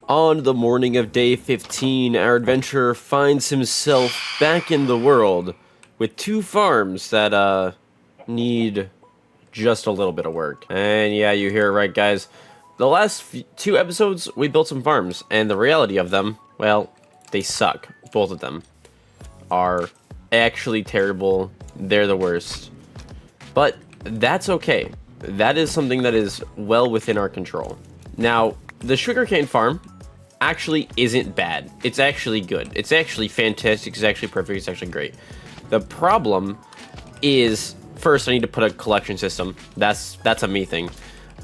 On the morning of day 15, our adventurer finds himself back in the world with two farms that, need just a little bit of work. And yeah, you hear it right, guys. The last two episodes, we built some farms, and the reality of them, well, they suck. Both of them are actually terrible. They're the worst. But that's okay. That is something that is well within our control. Now, the sugarcane farm actually isn't bad. It's actually good. It's actually fantastic. It's actually perfect. It's actually great. The problem is, first I need to put a collection system. That's a me thing.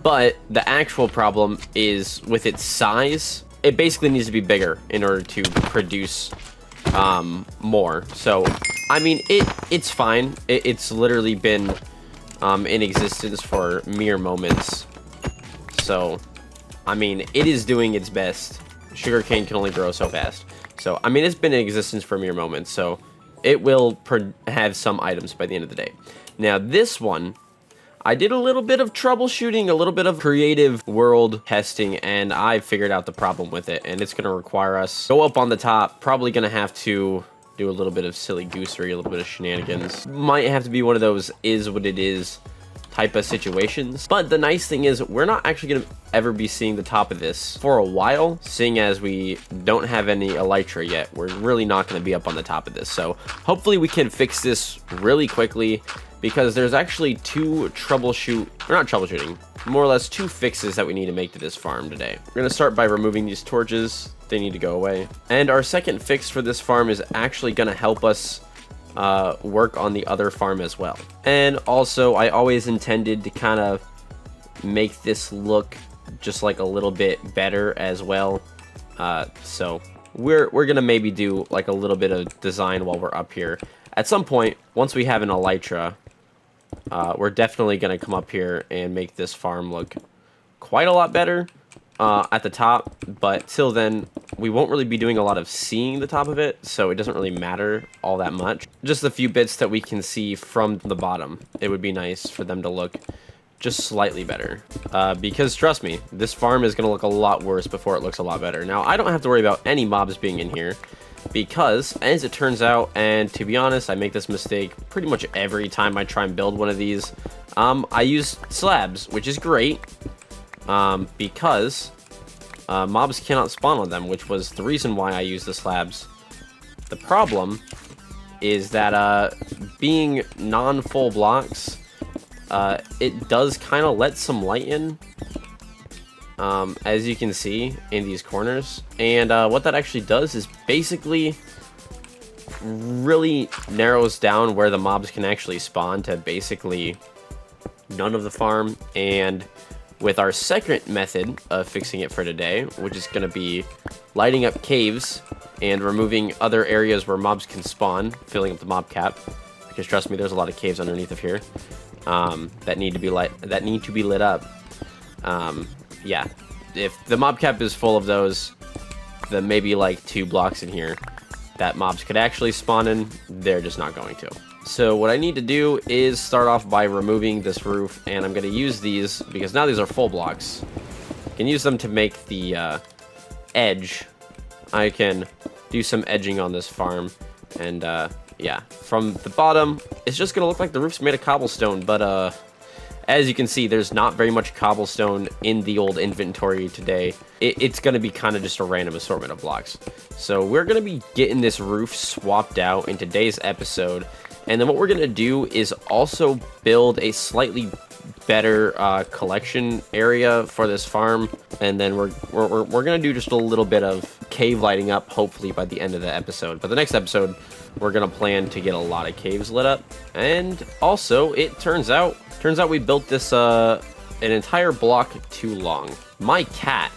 But the actual problem is with its size. It basically needs to be bigger in order to produce more. So, I mean, it's fine. It's literally been in existence for mere moments. So, I mean, it is doing its best. Sugarcane can only grow so fast. So, I mean, it's been in existence for mere moments, so it will have some items by the end of the day. Now, this one, I did a little bit of troubleshooting, a little bit of creative world testing, and I figured out the problem with it, and it's going to require us to go up on the top, probably going to have to do a little bit of silly goosery, a little bit of shenanigans. Might have to be one of those is what it is type of situations. But the nice thing is we're not actually going to ever be seeing the top of this for a while, seeing as we don't have any elytra yet. We're really not going to be up on the top of this. So hopefully we can fix this really quickly, because there's actually more or less two fixes that we need to make to this farm today. We're going to start by removing these torches. They need to go away. And our second fix for this farm is actually going to help us work on the other farm as well. And also, I always intended to kind of make this look just like a little bit better as well. So we're gonna maybe do like a little bit of design while we're up here. At some point, once we have an elytra, we're definitely gonna come up here and make this farm look quite a lot better at the top, but till then we won't really be doing a lot of seeing the top of it, so it doesn't really matter all that much. Just a few bits that we can see from the bottom. It would be nice for them to look just slightly better, because trust me, this farm is gonna look a lot worse before it looks a lot better. Now, I don't have to worry about any mobs being in here, because as it turns out, and to be honest, I make this mistake pretty much every time I try and build one of these, I use slabs, which is great, because mobs cannot spawn on them, which was the reason why I use the slabs. The problem is that being non-full blocks, it does kind of let some light in, as you can see in these corners. And what that actually does is basically really narrows down where the mobs can actually spawn to basically none of the farm. And with our second method of fixing it for today, which is going to be lighting up caves and removing other areas where mobs can spawn, filling up the mob cap, because trust me, there's a lot of caves underneath of here that need to be lit up. Yeah, if the mob cap is full of those, then maybe like 2 blocks in here that mobs could actually spawn in, they're just not going to. So what I need to do is start off by removing this roof, and I'm going to use these because now these are full blocks. I can use them to make the edge. I can do some edging on this farm, and yeah, from the bottom, it's just going to look like the roof's made of cobblestone, but as you can see, there's not very much cobblestone in the old inventory today. It's going to be kind of just a random assortment of blocks. So we're going to be getting this roof swapped out in today's episode. And then what we're going to do is also build a slightly better collection area for this farm. And then we're going to do just a little bit of cave lighting up, hopefully by the end of the episode. But the next episode, we're going to plan to get a lot of caves lit up. And also, it turns out we built this an entire block too long. My cat,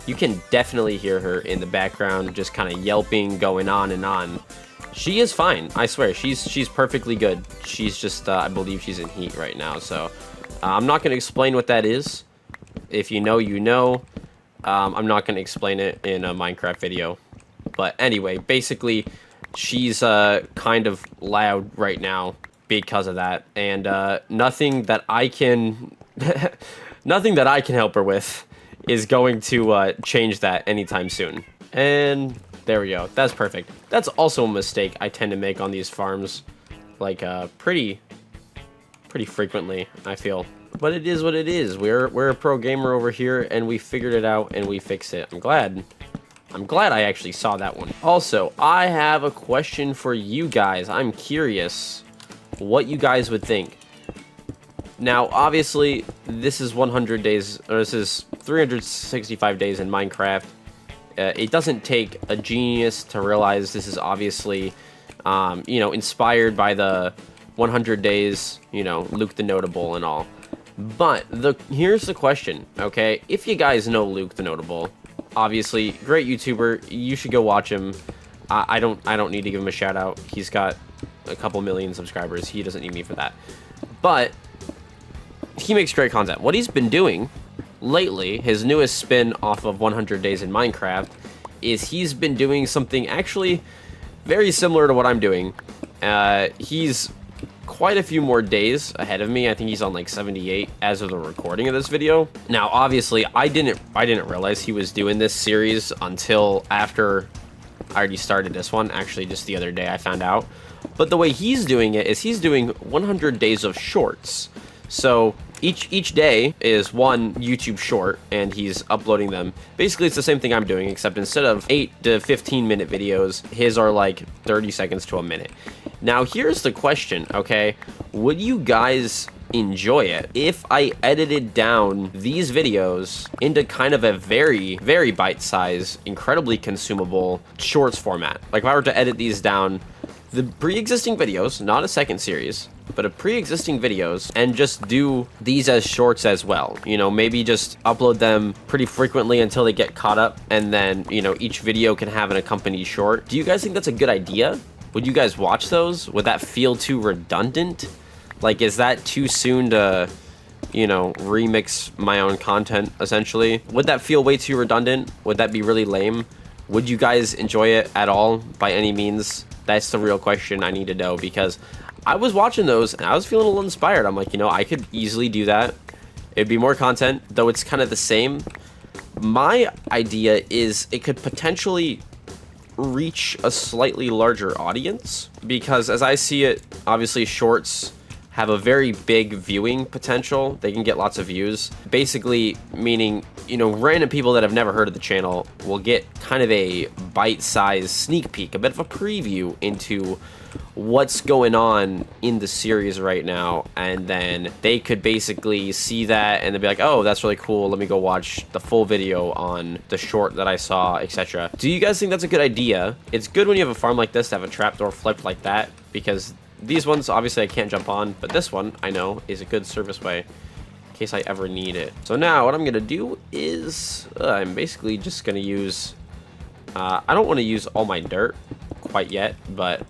you can definitely hear her in the background just kind of yelping, going on and on. She is fine, I swear. She's perfectly good. She's just, I believe she's in heat right now. So I'm not going to explain what that is. If you know, you know. I'm not going to explain it in a Minecraft video. But anyway, basically, she's kind of loud right now because of that. And nothing that I can help her with is going to change that anytime soon. And there we go. That's perfect. That's also a mistake I tend to make on these farms, like pretty frequently, I feel. But it is what it is. We're a pro gamer over here, and we figured it out and we fixed it. I'm glad I actually saw that one. Also, I have a question for you guys. I'm curious what you guys would think. Now, obviously, this is 100 days, or this is 365 days in Minecraft. It doesn't take a genius to realize this is obviously, you know, inspired by the 100 days, you know, Luke the Notable and all. But here's the question, okay? If you guys know Luke the Notable, obviously, great YouTuber. You should go watch him. I don't need to give him a shout out. He's got a couple million subscribers. He doesn't need me for that. But he makes great content. What he's been doing lately, his newest spin off of 100 Days in Minecraft, is he's been doing something actually very similar to what I'm doing. He's quite a few more days ahead of me. I think he's on like 78 as of the recording of this video. Now, obviously, I didn't realize he was doing this series until after I already started this one. Actually, just the other day I found out. But the way he's doing it is he's doing 100 days of shorts. So each day is one YouTube short, and he's uploading them. Basically, it's the same thing I'm doing, except instead of 8 to 15 minute videos, his are like 30 seconds to a minute. Now, here's the question, okay? Would you guys enjoy it if I edited down these videos into kind of a very, very bite-sized, incredibly consumable shorts format? Like, if I were to edit these down, the pre-existing videos, not a second series, but a pre-existing videos, and just do these as shorts as well. You know, maybe just upload them pretty frequently until they get caught up, and then, you know, each video can have an accompanied short. Do you guys think that's a good idea? Would you guys watch those? Would that feel too redundant? Like, is that too soon to, you know, remix my own content, essentially? Would that feel way too redundant? Would that be really lame? Would you guys enjoy it at all, by any means? That's the real question I need to know, because I was watching those and I was feeling a little inspired. I'm like, you know, I could easily do that. It'd be more content, though it's kind of the same. My idea is it could potentially reach a slightly larger audience, because as I see it, obviously shorts have a very big viewing potential. They can get lots of views. Basically meaning, you know, random people that have never heard of the channel will get kind of a bite-sized sneak peek, a bit of a preview into what's going on in the series right now, and then they could basically see that and they'll be like, oh, that's really cool, let me go watch the full video on the short that I saw, etc. Do you guys think that's a good idea? It's good when you have a farm like this to have a trapdoor flipped like that, because these ones, obviously, I can't jump on, but this one, I know, is a good service way in case I ever need it. So now, what I'm going to do is, I'm basically just going to use, I don't want to use all my dirt quite yet, but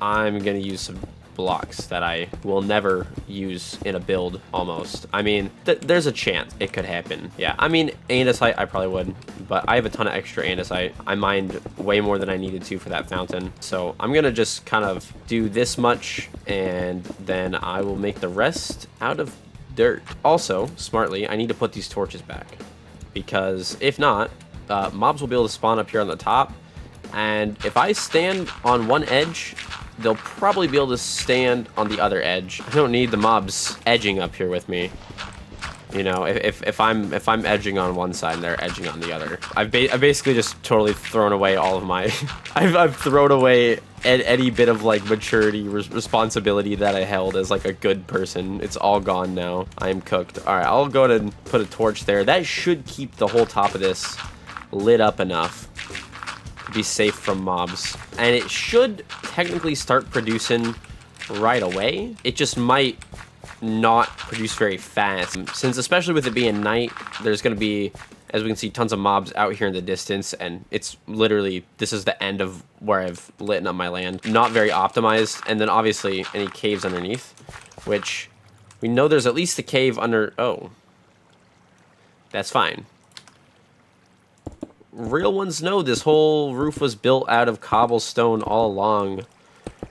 I'm going to use some blocks that I will never use in a build, almost. I mean, there's a chance it could happen. Yeah, I mean, andesite, I probably would, but I have a ton of extra andesite. I mined way more than I needed to for that fountain. So I'm going to just kind of do this much, and then I will make the rest out of dirt. Also, smartly, I need to put these torches back, because if not, mobs will be able to spawn up here on the top, and if I stand on one edge, they'll probably be able to stand on the other edge. I don't need the mobs edging up here with me. You know, if I'm edging on one side and they're edging on the other. I've basically just totally thrown away all of my... I've thrown away any bit of, like, maturity, responsibility that I held as, like, a good person. It's all gone now. I am cooked. Alright, I'll go ahead and put a torch there. That should keep the whole top of this lit up enough to be safe from mobs. And it should technically start producing right away. It just might not produce very fast, since especially with it being night, there's going to be, as we can see, tons of mobs out here in the distance, and it's literally, this is the end of where I've lit up my land. Not very optimized. And then obviously any caves underneath, which we know there's at least a cave under. Oh, that's fine. Real ones know this whole roof was built out of cobblestone all along.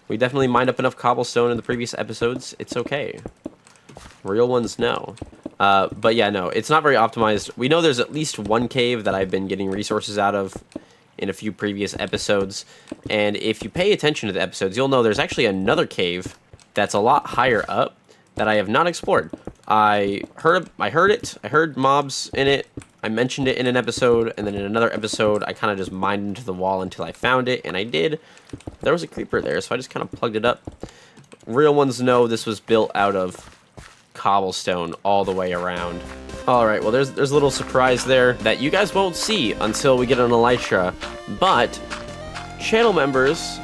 We definitely mined up enough cobblestone in the previous episodes. It's okay. Real ones know. But yeah, no, it's not very optimized. We know there's at least one cave that I've been getting resources out of in a few previous episodes. And if you pay attention to the episodes, you'll know there's actually another cave that's a lot higher up that I have not explored. I heard it. I heard mobs in it. I mentioned it in an episode, and then in another episode, I kind of just mined into the wall until I found it, and I did. There was a creeper there, so I just kind of plugged it up. Real ones know this was built out of cobblestone all the way around. All right, well, there's a little surprise there that you guys won't see until we get an elytra, but channel members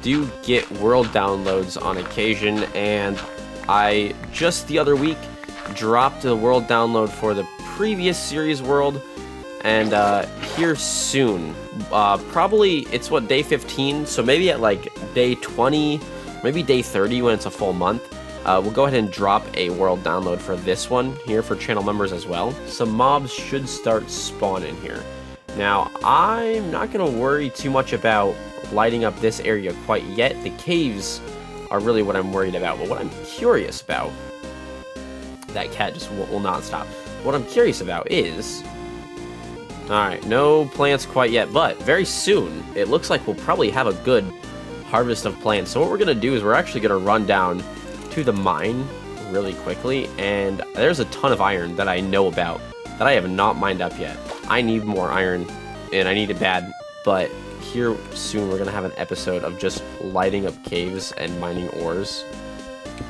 do get world downloads on occasion, and I just the other week dropped the world download for the previous series world, and here soon, probably it's what, day 15, so maybe at like day 20, maybe day 30 when it's a full month, we'll go ahead and drop a world download for this one here for channel members as well. Some mobs should start spawning here. Now, I'm not gonna worry too much about lighting up this area quite yet. The caves are really what I'm worried about, but what I'm curious about, that cat just will not stop. What I'm curious about is, alright, no plants quite yet, but very soon, it looks like we'll probably have a good harvest of plants. So what we're going to do is we're actually going to run down to the mine really quickly, and there's a ton of iron that I know about that I have not mined up yet. I need more iron, and I need it bad, but here soon we're going to have an episode of just lighting up caves and mining ores,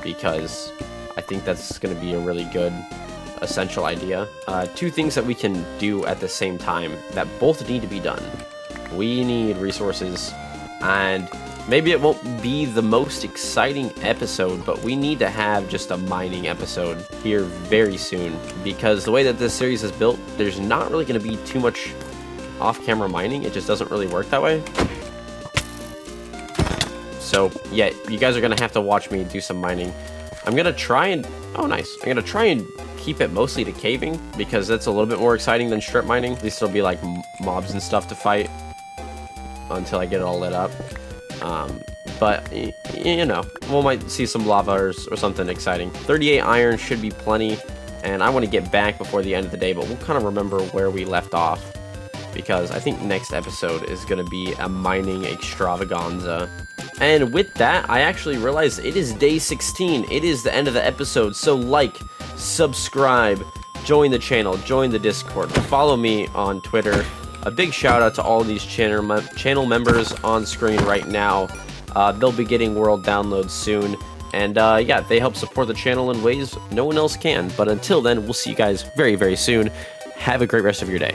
because I think that's going to be a really good essential idea. Two things that we can do at the same time that both need to be done. We need resources, and maybe it won't be the most exciting episode, but we need to have just a mining episode here very soon, because the way that this series is built, there's not really going to be too much off-camera mining. It just doesn't really work that way. So yeah, you guys are going to have to watch me do some mining. I'm going to try and, oh nice, I'm going to try and keep it mostly to caving, because that's a little bit more exciting than strip mining. At least there'll be like mobs and stuff to fight until I get it all lit up. But you know, we might see some lava or something exciting. 38 iron should be plenty, and I want to get back before the end of the day, but we'll kind of remember where we left off, because I think next episode is going to be a mining extravaganza. And with that, I actually realized it is day 16. It is the end of the episode, so like, subscribe, join the channel, join the Discord, follow me on Twitter. A big shout out to all these channel members on screen right now. They'll be getting world downloads soon, and yeah, they help support the channel in ways no one else can. But until then, we'll see you guys very, very soon. Have a great rest of your day.